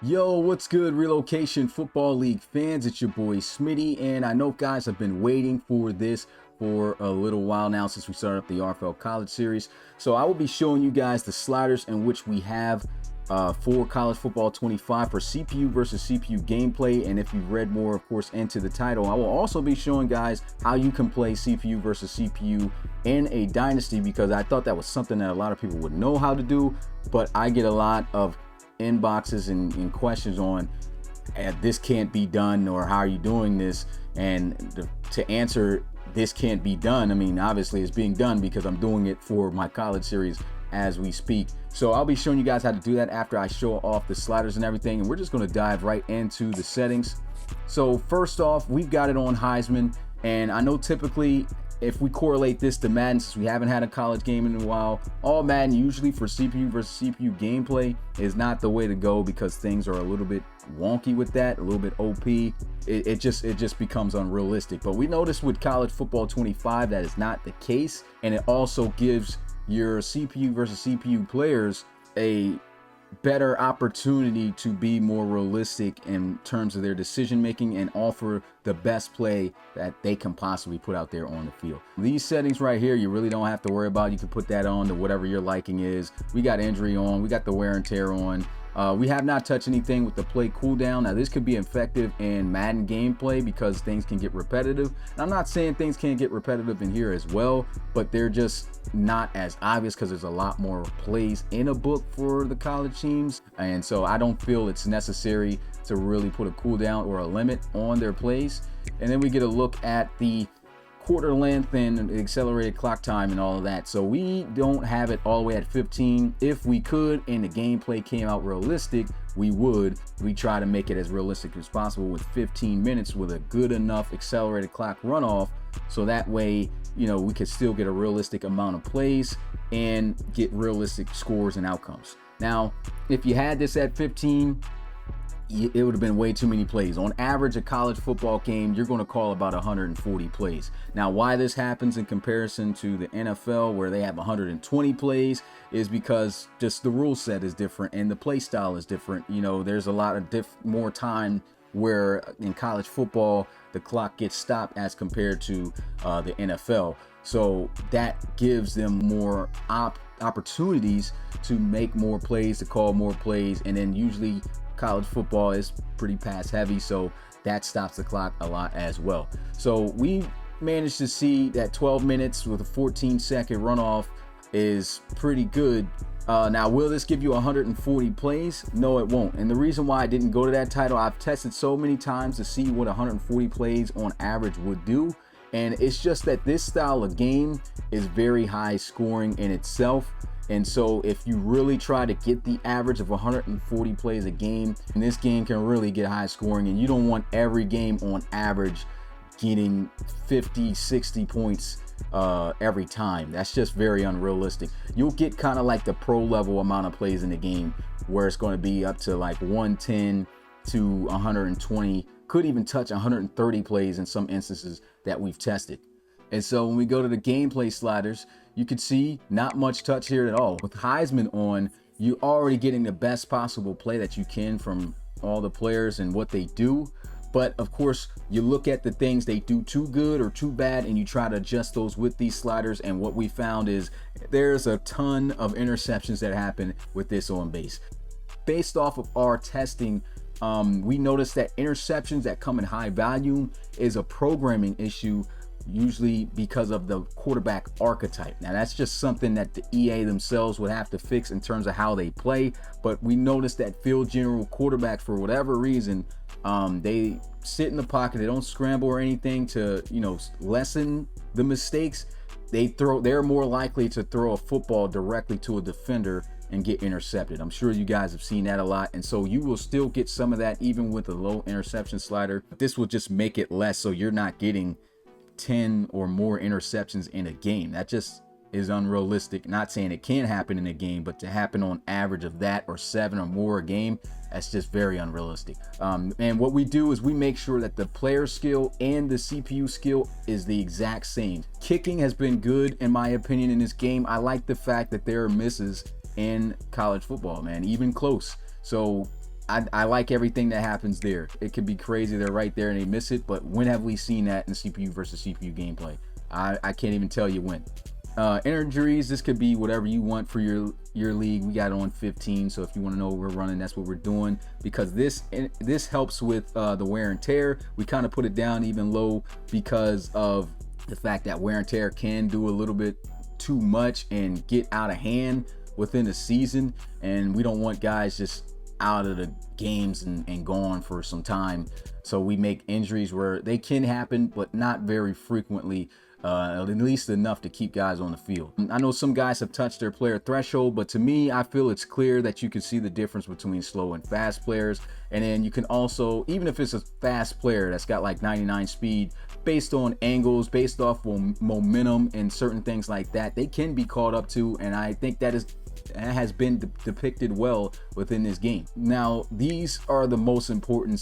Yo, what's good, Relocation Football League fans? It's your boy Smitty, and I know guys have been waiting for this for a little while now since we started up the RFL College series. So I will be showing you guys the sliders in which we have for College Football 25 for CPU versus CPU gameplay. And if you've read more, of course, into the title, I will also be showing guys how you can play CPU versus CPU in a Dynasty, because I thought that was something that a lot of people would know how to do, but I get a lot of inboxes and questions on this can't be done, or how are you doing this? And to answer this can't be done, I mean, obviously it's being done because I'm doing it for my college series as we speak. So I'll be showing you guys how to do that after I show off the sliders and everything, and we're just going to dive right into the settings. So first off, we've got it on Heisman, and I know typically if we correlate this to Madden, since we haven't had a college game in a while, all Madden usually for CPU versus CPU gameplay is not the way to go, because things are a little bit wonky with that, a little bit OP. It just becomes unrealistic. But we noticed with College Football 25 that is not the case, and it also gives your CPU versus CPU players a better opportunity to be more realistic in terms of their decision making and offer the best play that they can possibly put out there on the field. These settings right here, you really don't have to worry about. You can put that on to whatever your liking is. We got injury on, we got the wear and tear on. We have not touched anything with the play cooldown. Now this could be effective in Madden gameplay because things can get repetitive. And I'm not saying things can't get repetitive in here as well, but they're just not as obvious because there's a lot more plays in a book for the college teams. And so I don't feel it's necessary to really put a cooldown or a limit on their plays. And then we get a look at the quarter length and accelerated clock time and all of that. So we don't have it all the way at 15. If we could and the gameplay came out realistic, we try to make it as realistic as possible with 15 minutes with a good enough accelerated clock runoff, so that way, you know, we could still get a realistic amount of plays and get realistic scores and outcomes. Now if you had this at 15, it would have been way too many plays. On average, a college football game, you're going to call about 140 plays. Now, why this happens in comparison to the NFL, where they have 120 plays, is because just the rule set is different and the play style is different. You know, there's a lot of more time where in college football, the clock gets stopped as compared to the NFL. So that gives them more opportunities to make more plays, to call more plays, and then usually college football is pretty pass heavy, so that stops the clock a lot as well. So we managed to see that 12 minutes with a 14-second runoff is pretty good. Now, will this give you 140 plays? No, it won't. And the reason why I didn't go to that title, I've tested so many times to see what 140 plays on average would do, and it's just that this style of game is very high scoring in itself. And so if you really try to get the average of 140 plays a game, and this game can really get high scoring, and you don't want every game on average getting 50, 60 points every time. That's just very unrealistic. You'll get kind of like the pro level amount of plays in the game, where it's going to be up to like 110 to 120, could even touch 130 plays in some instances that we've tested. And so when we go to the gameplay sliders, you can see not much touch here at all. With Heisman on, you're already getting the best possible play that you can from all the players and what they do. But of course, you look at the things they do too good or too bad, and you try to adjust those with these sliders. And what we found is there's a ton of interceptions that happen with this on base. Based off of our testing, we noticed that interceptions that come in high volume is a programming issue, usually because of the quarterback archetype. Now that's just something that the EA themselves would have to fix in terms of how they play. But we noticed that field general quarterbacks, for whatever reason, they sit in the pocket, they don't scramble or anything to, you know, lessen the mistakes. They're more likely to throw a football directly to a defender and get intercepted. I'm sure you guys have seen that a lot, and so you will still get some of that even with a low interception slider. This will just make it less, so you're not getting 10 or more interceptions in a game. That just is unrealistic. Not saying it can't happen in a game, but to happen on average of that or 7 or more a game, that's just very unrealistic. And what we do is we make sure that the player skill and the CPU skill is the exact same. Kicking has been good in my opinion in this game. I like the fact that there are misses in college football, man, even close. So I like everything that happens there. It could be crazy, they're right there and they miss it, but when have we seen that in CPU versus CPU gameplay? I can't even tell you when. Injuries, this could be whatever you want for your league. We got it on 15, so if you want to know what we're running, that's what we're doing, because this helps with the wear and tear. We kind of put it down even low because of the fact that wear and tear can do a little bit too much and get out of hand within a season, and we don't want guys just out of the games and gone for some time. So we make injuries where they can happen, but not very frequently, at least enough to keep guys on the field. I know some guys have touched their player threshold, but to me, I feel it's clear that you can see the difference between slow and fast players. And then you can also, even if it's a fast player that's got like 99 speed, based on angles, based off momentum and certain things like that, they can be caught up to, and I think that has been depicted well within this game. Now, these are the most important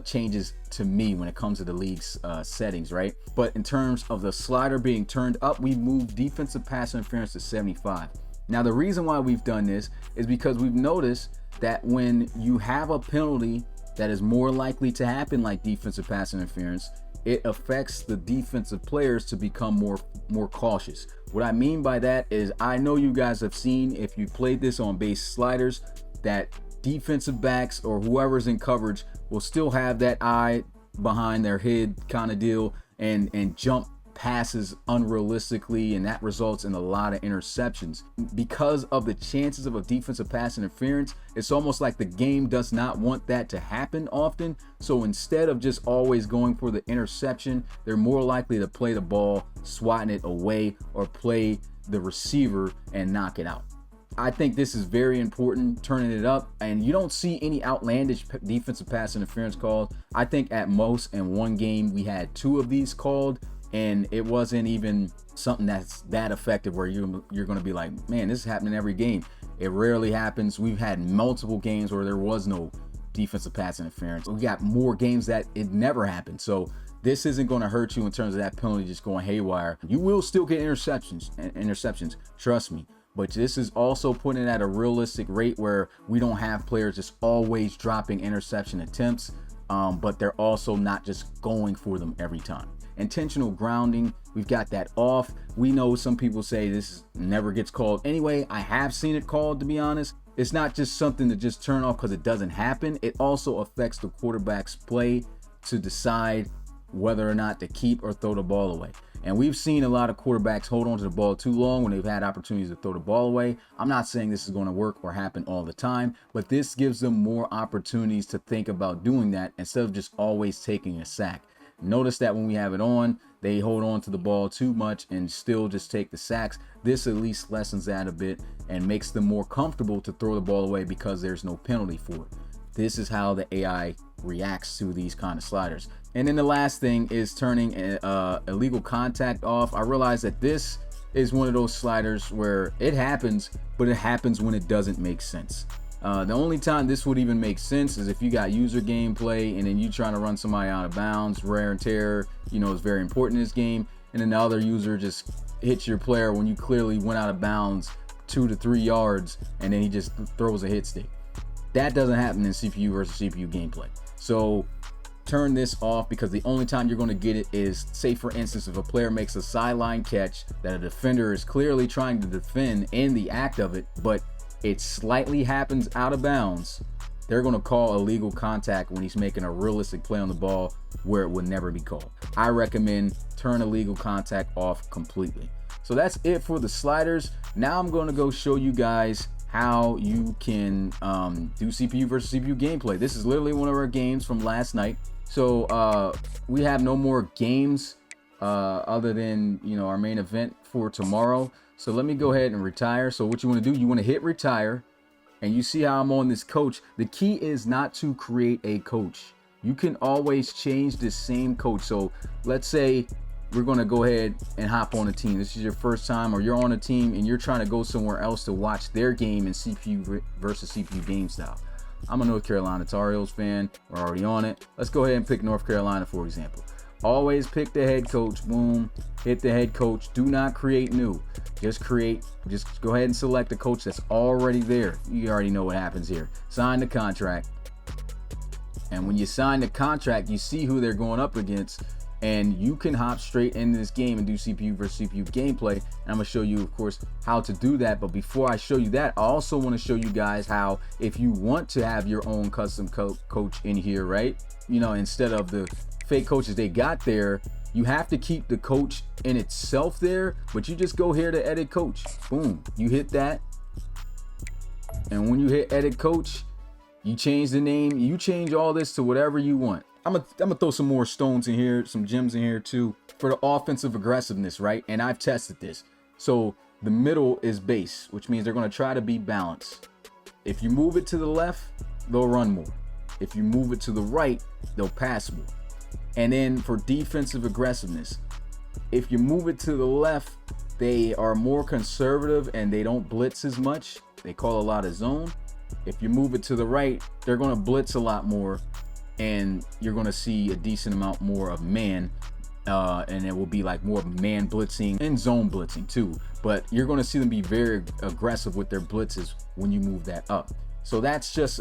changes to me when it comes to the league's settings, right? But in terms of the slider being turned up, we moved defensive pass interference to 75. Now, the reason why we've done this is because we've noticed that when you have a penalty that is more likely to happen, like defensive pass interference, it affects the defensive players to become more cautious. What I mean by that is, I know you guys have seen, if you played this on base sliders, that defensive backs or whoever's in coverage will still have that eye behind their head kind of deal and jump passes unrealistically, and that results in a lot of interceptions. Because of the chances of a defensive pass interference, it's almost like the game does not want that to happen often. So instead of just always going for the interception, they're more likely to play the ball, swatting it away, or play the receiver and knock it out. I think this is very important, turning it up, and you don't see any outlandish defensive pass interference called. I think at most in one game we had 2 of these called, and it wasn't even something that's that effective where you're going to be like, man, this is happening every game. It rarely happens. We've had multiple games where there was no defensive pass interference. We got more games that it never happened. So this isn't going to hurt you in terms of that penalty just going haywire. You will still get interceptions, trust me. But this is also putting it at a realistic rate where we don't have players just always dropping interception attempts, but they're also not just going for them every time. Intentional grounding, we've got that off. We know some people say this never gets called. Anyway, I have seen it called, to be honest. It's not just something to just turn off because it doesn't happen. It also affects the quarterback's play to decide whether or not to keep or throw the ball away. And we've seen a lot of quarterbacks hold on to the ball too long when they've had opportunities to throw the ball away. I'm not saying this is going to work or happen all the time, but this gives them more opportunities to think about doing that instead of just always taking a sack. Notice that when we have it on, they hold on to the ball too much and still just take the sacks. This at least lessens that a bit and makes them more comfortable to throw the ball away because there's no penalty for it. This is how the AI reacts to these kind of sliders. And then the last thing is turning illegal contact off. I realize that this is one of those sliders where it happens, but it happens when it doesn't make sense. The only time this would even make sense is if you got user gameplay and then you trying to run somebody out of bounds. Wear and tear, is very important in this game. And then the other user just hits your player when you clearly went out of bounds 2 to 3 yards, and then he just throws a hit stick. That doesn't happen in CPU versus CPU gameplay. So turn this off, because the only time you're going to get it is, say for instance, if a player makes a sideline catch that a defender is clearly trying to defend in the act of it, but it slightly happens out of bounds, they're going to call illegal contact when he's making a realistic play on the ball where it would never be called. I recommend turn illegal contact off completely. So that's it for the sliders. Now I'm going to go show you guys how you can do CPU versus CPU gameplay. This is literally one of our games from last night. So we have no more games other than our main event for tomorrow. So let me go ahead and retire. So what you want to do, you want to hit retire, and you see how I'm on this coach. The key is not to create a coach. You can always change this same coach. So let's say we're going to go ahead and hop on a team. This is your first time, or you're on a team and you're trying to go somewhere else to watch their game in CPU versus CPU game style. I'm a North Carolina Tar Heels fan. We're already on it. Let's go ahead and pick North Carolina, for example. Always pick the head coach. Boom. Hit the head coach. Do not create new. Just go ahead and select the coach that's already there. You already know what happens here. Sign the contract. And when you sign the contract, you see who they're going up against, and you can hop straight into this game and do CPU versus CPU gameplay. And I'm gonna show you, of course, how to do that. But before I show you that, I also want to show you guys how, if you want to have your own custom coach in here, right? You know, instead of the fake coaches they got there, you have to keep the coach in itself there, but you just go here to edit coach. Boom, you hit that. And when you hit edit coach, you change the name, you change all this to whatever you want. I'm gonna throw some more stones in here, some gems in here too, for the offensive aggressiveness, right? And I've tested this. So the middle is base, which means they're gonna try to be balanced. If you move it to the left, they'll run more. If you move it to the right, they'll pass more. And then for defensive aggressiveness, if you move it to the left, they are more conservative and they don't blitz as much. They call a lot of zone. If you move it to the right, they're going to blitz a lot more, and you're going to see a decent amount more of man, and it will be like more man blitzing and zone blitzing too. But you're going to see them be very aggressive with their blitzes when you move that up. So that's just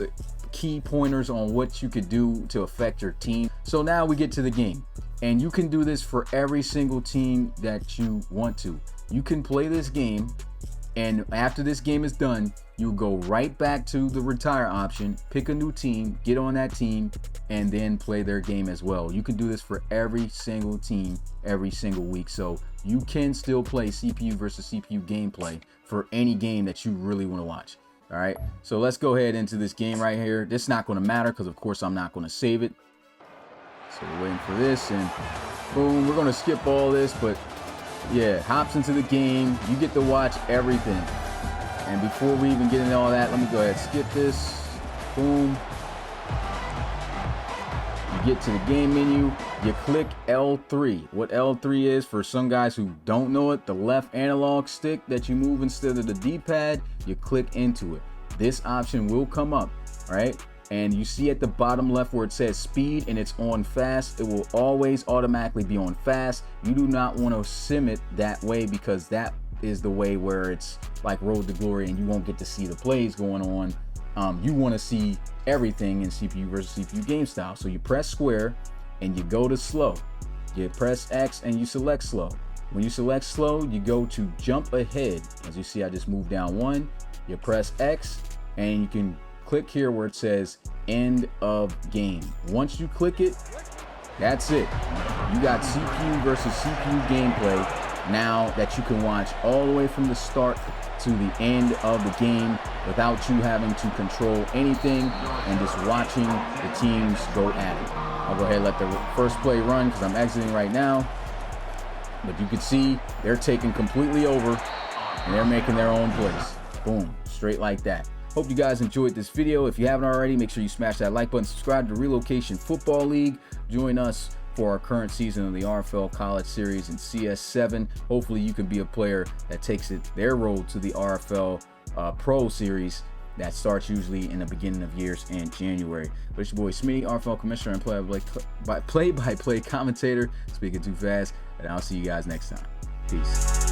key pointers on what you could do to affect your team. So now we get to the game, and you can do this for every single team that you want to. You can play this game, and after this game is done, you go right back to the retire option, pick a new team, get on that team, and then play their game as well. You can do this for every single team every single week. So you can still play CPU versus CPU gameplay for any game that you really want to watch. All right, so let's go ahead into this game right here. This is not going to matter because, of course, I'm not going to save it. So we're waiting for this, and boom, we're going to skip all this. But yeah, hops into the game. You get to watch everything. And before we even get into all that, let me go ahead and skip this. Boom. You get to the game menu. You click L3. What L3 is, for some guys who don't know it, the left analog stick that you move instead of the D-pad, you click into it. This option will come up, right? And you see at the bottom left where it says speed and it's on fast, it will always automatically be on fast. You do not want to sim it that way, because that is the way where it's like Road to Glory and you won't get to see the plays going on. You want to see everything in CPU versus CPU game style. So you press square and you go to slow. You press X and you select slow. When you select slow, you go to jump ahead. As you see, I just moved down one. You press X and you can click here where it says end of game. Once you click it, that's it. You got CPU versus CPU gameplay now that you can watch all the way from the start to the end of the game without you having to control anything and just watching the teams go at it. I'll go ahead and let the first play run because I'm exiting right now. But you can see they're taking completely over and they're making their own plays. Boom, straight like that. Hope you guys enjoyed this video. If you haven't already, make sure you smash that like button, subscribe to Relocation Football League. Join us for our current season of the RFL College Series in CS7. Hopefully you can be a player that takes their road to the RFL Pro Series that starts usually in the beginning of years in January. But it's your boy Smitty, RFL Commissioner and play-by-play commentator, speaking too fast, and I'll see you guys next time. Peace.